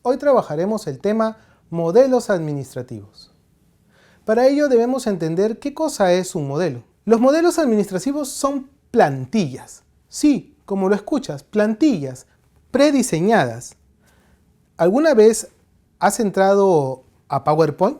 Hoy trabajaremos el tema modelos administrativos. Para ello debemos entender qué cosa es un modelo. Los modelos administrativos son plantillas. Sí, como lo escuchas, plantillas prediseñadas. ¿Alguna vez has entrado a PowerPoint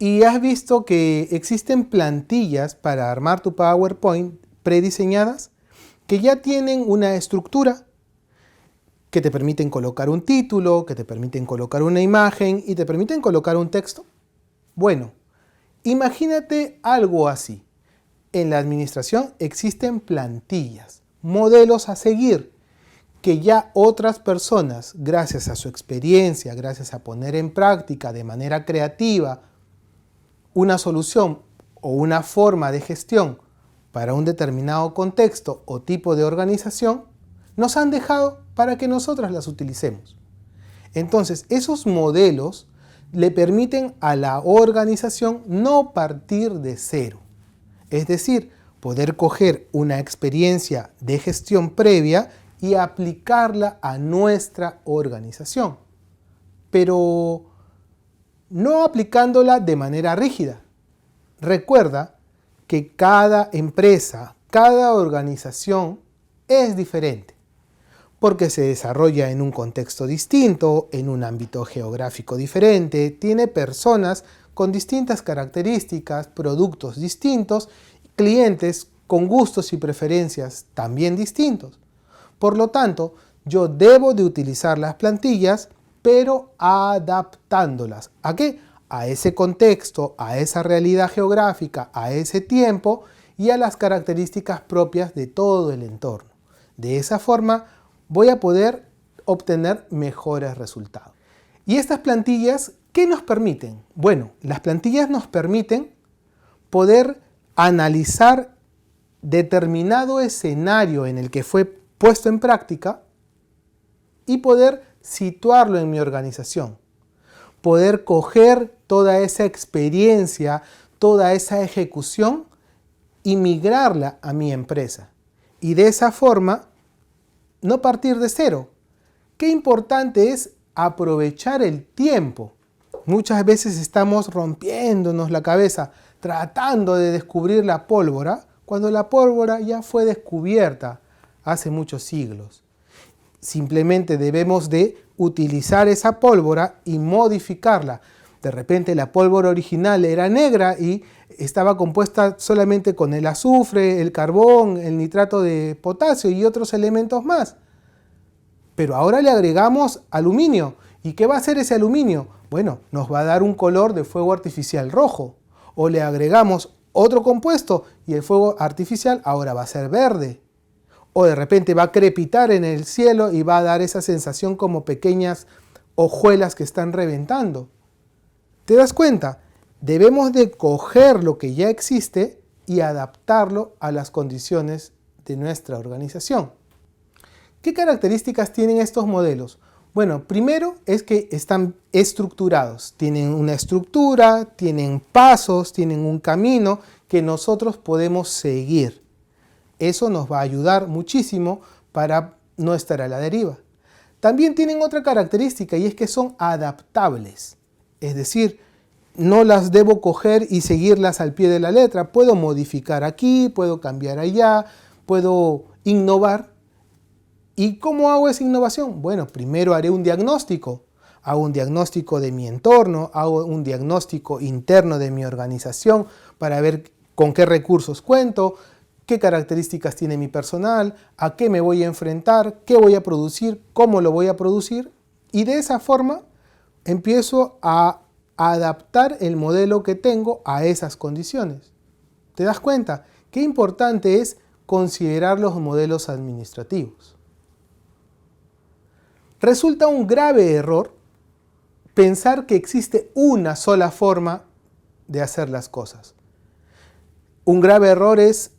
y has visto que existen plantillas para armar tu PowerPoint prediseñadas que ya tienen una estructura, que te permiten colocar un título, que te permiten colocar una imagen y te permiten colocar un texto? Bueno, imagínate algo así. En la administración existen plantillas, modelos a seguir, que ya otras personas, gracias a su experiencia, gracias a poner en práctica de manera creativa una solución o una forma de gestión para un determinado contexto o tipo de organización, nos han dejado para que nosotros las utilicemos. Entonces, esos modelos le permiten a la organización no partir de cero. Es decir, poder coger una experiencia de gestión previa y aplicarla a nuestra organización. Pero no aplicándola de manera rígida. Recuerda que cada empresa, cada organización es diferente, porque se desarrolla en un contexto distinto, en un ámbito geográfico diferente, tiene personas con distintas características, productos distintos, clientes con gustos y preferencias también distintos. Por lo tanto, yo debo de utilizar las plantillas, pero adaptándolas. ¿A qué? A ese contexto, a esa realidad geográfica, a ese tiempo y a las características propias de todo el entorno. De esa forma voy a poder obtener mejores resultados. ¿Y estas plantillas qué nos permiten? Bueno, las plantillas nos permiten poder analizar determinado escenario en el que fue puesto en práctica y poder situarlo en mi organización. Poder coger toda esa experiencia, toda esa ejecución y migrarla a mi empresa. Y de esa forma, no partir de cero. Qué importante es aprovechar el tiempo. Muchas veces estamos rompiéndonos la cabeza tratando de descubrir la pólvora, cuando la pólvora ya fue descubierta hace muchos siglos. Simplemente debemos de utilizar esa pólvora y modificarla. De repente la pólvora original era negra y estaba compuesta solamente con el azufre, el carbón, el nitrato de potasio y otros elementos más. Pero ahora le agregamos aluminio. ¿Y qué va a hacer ese aluminio? Bueno, nos va a dar un color de fuego artificial rojo. O le agregamos otro compuesto y el fuego artificial ahora va a ser verde. O de repente va a crepitar en el cielo y va a dar esa sensación como pequeñas hojuelas que están reventando. ¿Te das cuenta? Debemos de coger lo que ya existe y adaptarlo a las condiciones de nuestra organización. ¿Qué características tienen estos modelos? Bueno, primero es que están estructurados. Tienen una estructura, tienen pasos, tienen un camino que nosotros podemos seguir. Eso nos va a ayudar muchísimo para no estar a la deriva. También tienen otra característica y es que son adaptables. Es decir, no las debo coger y seguirlas al pie de la letra. Puedo modificar aquí, puedo cambiar allá, puedo innovar. ¿Y cómo hago esa innovación? Bueno, primero haré un diagnóstico. Hago un diagnóstico de mi entorno, hago un diagnóstico interno de mi organización para ver con qué recursos cuento, qué características tiene mi personal, a qué me voy a enfrentar, qué voy a producir, cómo lo voy a producir. Y de esa forma empiezo a adaptar el modelo que tengo a esas condiciones. ¿Te das cuenta? Qué importante es considerar los modelos administrativos. Resulta un grave error pensar que existe una sola forma de hacer las cosas. Un grave error es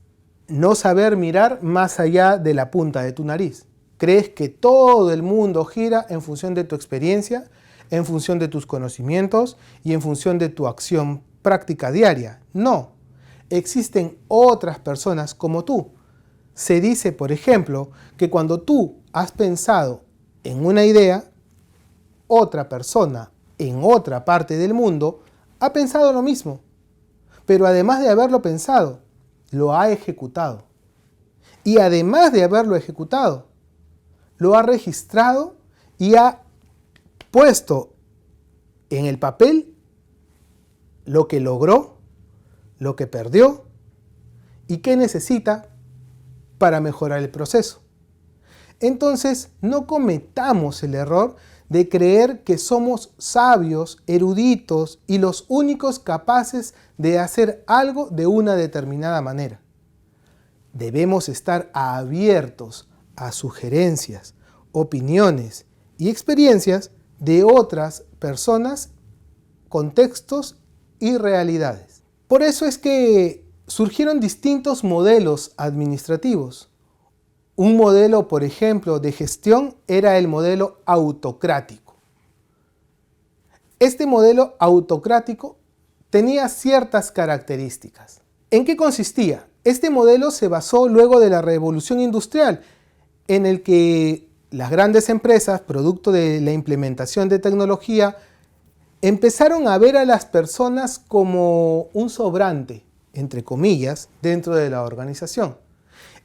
no saber mirar más allá de la punta de tu nariz. Crees que todo el mundo gira en función de tu experiencia, en función de tus conocimientos y en función de tu acción práctica diaria. No, existen otras personas como tú. Se dice, por ejemplo, que cuando tú has pensado en una idea, otra persona en otra parte del mundo ha pensado lo mismo, pero además de haberlo pensado, lo ha ejecutado. Y además de haberlo ejecutado, lo ha registrado y ha puesto en el papel lo que logró, lo que perdió y qué necesita para mejorar el proceso. Entonces, no cometamos el error de creer que somos sabios, eruditos y los únicos capaces de hacer algo de una determinada manera. Debemos estar abiertos a sugerencias, opiniones y experiencias de otras personas, contextos y realidades. Por eso es que surgieron distintos modelos administrativos. Un modelo, por ejemplo, de gestión era el modelo autocrático. Este modelo autocrático tenía ciertas características. ¿En qué consistía? Este modelo se basó luego de la Revolución Industrial, en el que las grandes empresas, producto de la implementación de tecnología, empezaron a ver a las personas como un sobrante, entre comillas, dentro de la organización.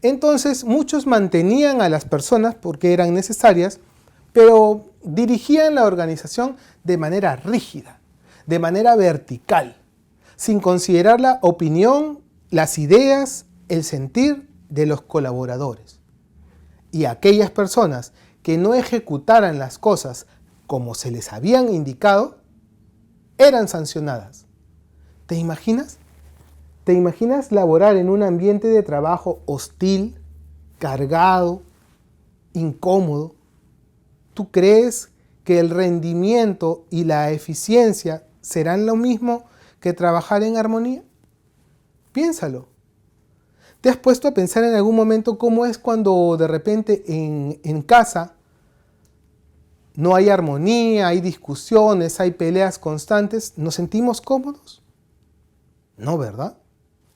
Entonces muchos mantenían a las personas porque eran necesarias, pero dirigían la organización de manera rígida, de manera vertical, sin considerar la opinión, las ideas, el sentir de los colaboradores. Y aquellas personas que no ejecutaran las cosas como se les habían indicado, eran sancionadas. ¿Te imaginas? ¿Te imaginas laborar en un ambiente de trabajo hostil, cargado, incómodo? ¿Tú crees que el rendimiento y la eficiencia serán lo mismo que trabajar en armonía? Piénsalo. ¿Te has puesto a pensar en algún momento cómo es cuando de repente en casa no hay armonía, hay discusiones, hay peleas constantes? ¿Nos sentimos cómodos? No, ¿verdad?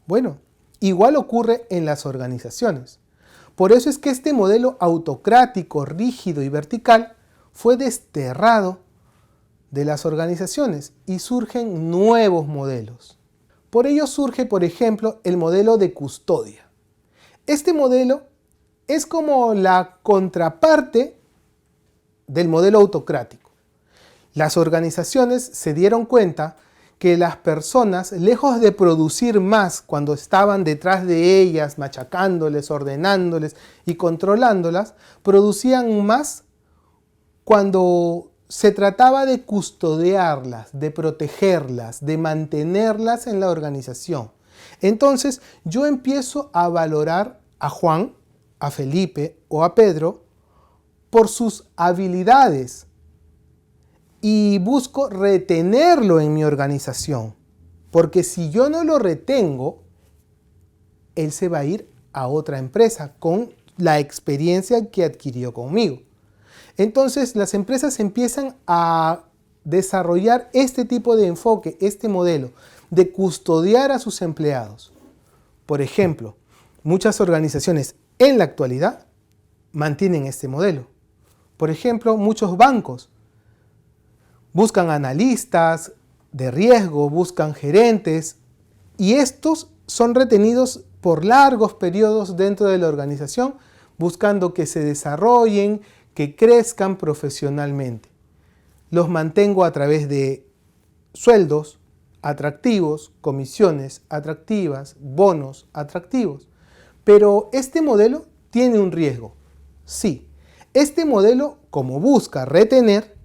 Bueno, igual ocurre en las organizaciones. Por eso es que este modelo autocrático, rígido y vertical fue desterrado de las organizaciones y surgen nuevos modelos. Por ello surge, por ejemplo, el modelo de custodia. Este modelo es como la contraparte del modelo autocrático. Las organizaciones se dieron cuenta que las personas, lejos de producir más cuando estaban detrás de ellas, machacándoles, ordenándoles y controlándolas, producían más cuando se trataba de custodiarlas, de protegerlas, de mantenerlas en la organización. Entonces yo empiezo a valorar a Juan, a Felipe o a Pedro por sus habilidades y busco retenerlo en mi organización, porque si yo no lo retengo, él se va a ir a otra empresa con la experiencia que adquirió conmigo. Entonces las empresas empiezan a desarrollar este tipo de enfoque, este modelo de custodiar a sus empleados. Por ejemplo, muchas organizaciones en la actualidad mantienen este modelo. Por ejemplo, muchos bancos buscan analistas de riesgo, buscan gerentes y estos son retenidos por largos periodos dentro de la organización buscando que se desarrollen, que crezcan profesionalmente. Los mantengo a través de sueldos atractivos, comisiones atractivas, bonos atractivos. Pero este modelo tiene un riesgo. Sí, este modelo, como busca retener,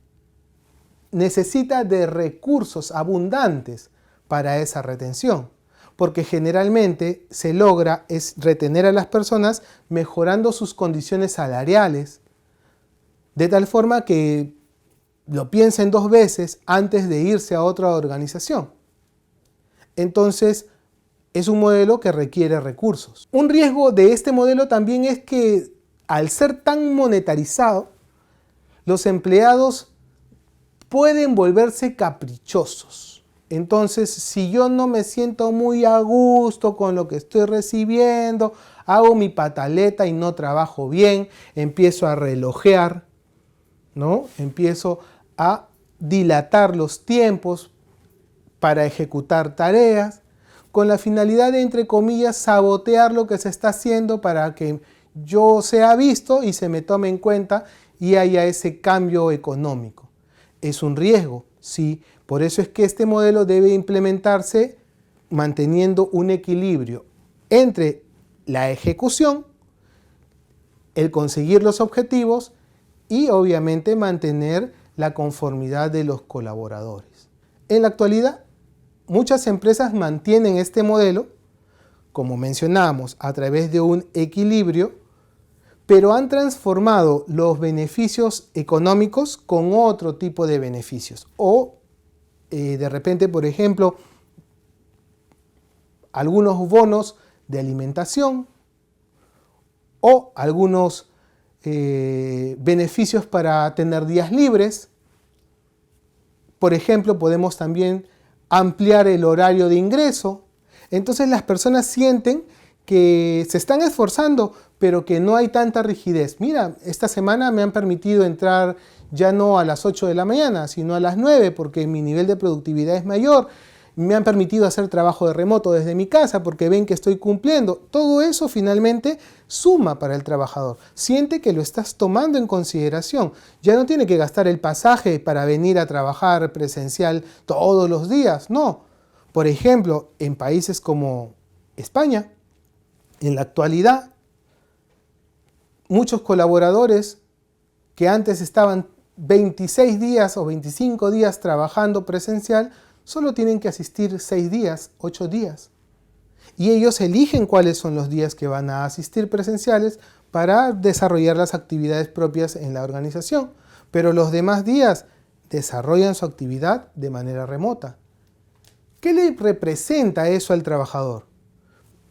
necesita de recursos abundantes para esa retención, porque generalmente se logra retener a las personas mejorando sus condiciones salariales, de tal forma que lo piensen 2 veces antes de irse a otra organización. Entonces, es un modelo que requiere recursos. Un riesgo de este modelo también es que, al ser tan monetarizado, los empleados pueden volverse caprichosos. Entonces, si yo no me siento muy a gusto con lo que estoy recibiendo, hago mi pataleta y no trabajo bien, empiezo a relojear, ¿no? Empiezo a dilatar los tiempos para ejecutar tareas, con la finalidad de, entre comillas, sabotear lo que se está haciendo para que yo sea visto y se me tome en cuenta y haya ese cambio económico. Es un riesgo, sí, por eso es que este modelo debe implementarse manteniendo un equilibrio entre la ejecución, el conseguir los objetivos y obviamente mantener la conformidad de los colaboradores. En la actualidad, muchas empresas mantienen este modelo, como mencionamos, a través de un equilibrio, pero han transformado los beneficios económicos con otro tipo de beneficios. O de repente, por ejemplo, algunos bonos de alimentación o algunos beneficios para tener días libres. Por ejemplo, podemos también ampliar el horario de ingreso. Entonces las personas sienten que se están esforzando, pero que no hay tanta rigidez. Mira, esta semana me han permitido entrar ya no a las 8 de la mañana, sino a las 9, porque mi nivel de productividad es mayor. Me han permitido hacer trabajo de remoto desde mi casa porque ven que estoy cumpliendo. Todo eso finalmente suma para el trabajador. Siente que lo estás tomando en consideración. Ya no tiene que gastar el pasaje para venir a trabajar presencial todos los días. No. Por ejemplo, en países como España, en la actualidad, muchos colaboradores que antes estaban 26 días o 25 días trabajando presencial, solo tienen que asistir 6 días, 8 días. Y ellos eligen cuáles son los días que van a asistir presenciales para desarrollar las actividades propias en la organización. Pero los demás días desarrollan su actividad de manera remota. ¿Qué le representa eso al trabajador?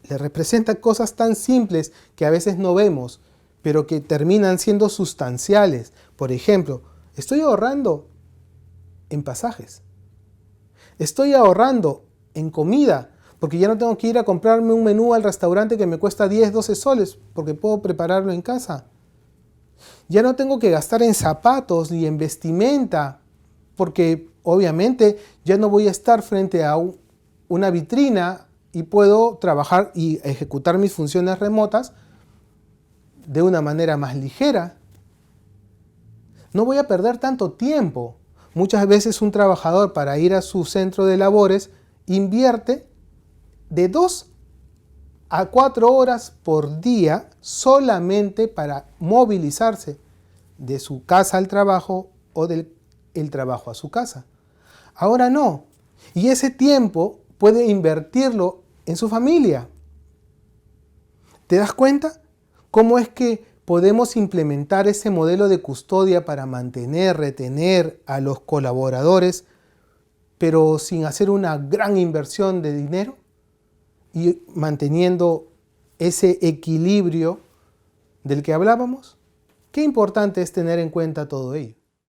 Le representa cosas tan simples que a veces no vemos, pero que terminan siendo sustanciales. Por ejemplo, estoy ahorrando en pasajes. Estoy ahorrando en comida, porque ya no tengo que ir a comprarme un menú al restaurante que me cuesta 10, 12 soles, porque puedo prepararlo en casa. Ya no tengo que gastar en zapatos ni en vestimenta, porque obviamente ya no voy a estar frente a una vitrina y puedo trabajar y ejecutar mis funciones remotas de una manera más ligera. No voy a perder tanto tiempo. Muchas veces un trabajador para ir a su centro de labores invierte de 2 a 4 horas por día solamente para movilizarse de su casa al trabajo o del trabajo a su casa. Ahora no. Y ese tiempo puede invertirlo en su familia. ¿Te das cuenta cómo es que podemos implementar ese modelo de custodia para mantener, retener a los colaboradores, pero sin hacer una gran inversión de dinero y manteniendo ese equilibrio del que hablábamos? Qué importante es tener en cuenta todo ello.